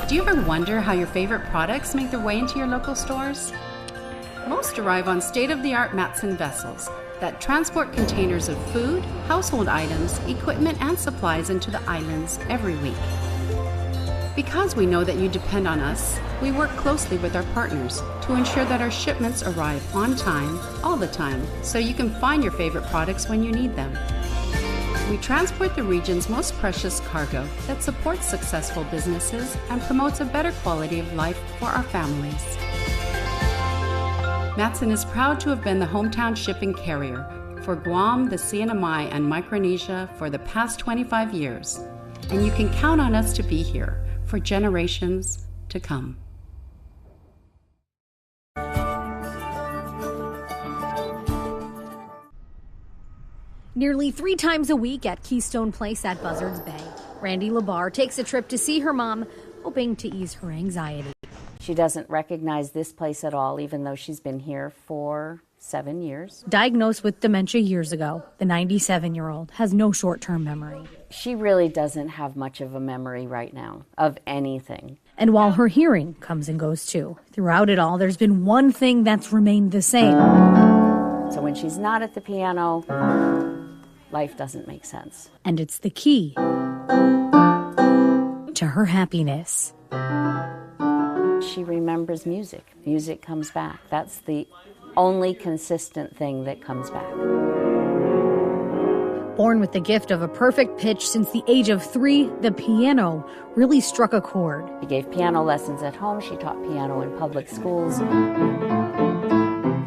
Do you ever wonder how your favorite products make their way into your local stores? Most arrive on state-of-the-art Matson vessels that transport containers of food, household items, equipment, and supplies into the islands every week. Because we know that you depend on us, we work closely with our partners to ensure that our shipments arrive on time, all the time, so you can find your favorite products when you need them. We transport the region's most precious cargo that supports successful businesses and promotes a better quality of life for our families. Matson is proud to have been the hometown shipping carrier for Guam, the CNMI, and Micronesia for the past 25 years, and you can count on us to be here for generations to come. Nearly 3 times a week at Keystone Place at Buzzards Bay, Randy Labar takes a trip to see her mom, hoping to ease her anxiety. She doesn't recognize this place at all, even though she's been here for 7 years. Diagnosed with dementia years ago, the 97-year-old has no short-term memory. She really doesn't have much of a memory right now of anything. And while her hearing comes and goes too, throughout it all, there's been one thing that's remained the same. So when she's not at the piano, life doesn't make sense. And it's the key to her happiness. She remembers music. Music comes back. That's the only consistent thing that comes back. Born with the gift of a perfect pitch since the age of 3, the piano really struck a chord. She gave piano lessons at home. She taught piano in public schools.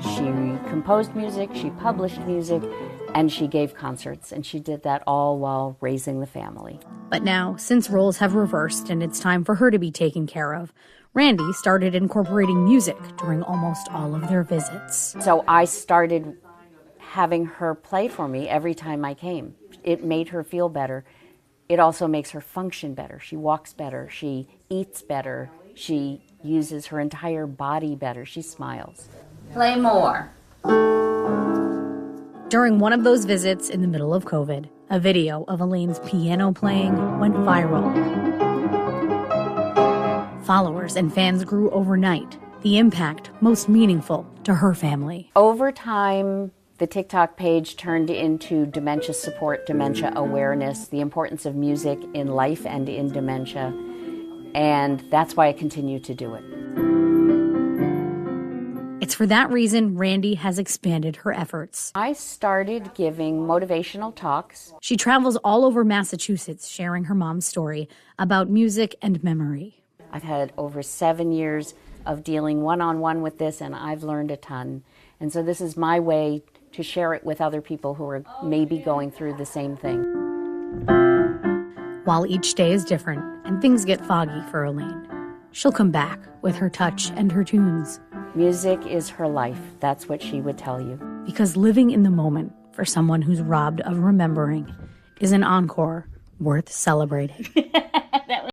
She composed music, she published music, and she gave concerts. And she did that all while raising the family. But now, since roles have reversed and it's time for her to be taken care of, Randy started incorporating music during almost all of their visits. So I started having her play for me every time I came. It made her feel better. It also makes her function better. She walks better. She eats better. She uses her entire body better. She smiles. Play more. During one of those visits in the middle of COVID, a video of Elaine's piano playing went viral. Followers and fans grew overnight, the impact most meaningful to her family. Over time, the TikTok page turned into dementia support, dementia awareness, the importance of music in life and in dementia, and that's why I continue to do it. It's for that reason Randy has expanded her efforts. I started giving motivational talks. She travels all over Massachusetts sharing her mom's story about music and memory. I've had over 7 years of dealing one-on-one with this, and I've learned a ton. And so this is my way to share it with other people who are maybe going through the same thing. While each day is different and things get foggy for Elaine, she'll come back with her touch and her tunes. Music is her life. That's what she would tell you. Because living in the moment for someone who's robbed of remembering is an encore worth celebrating.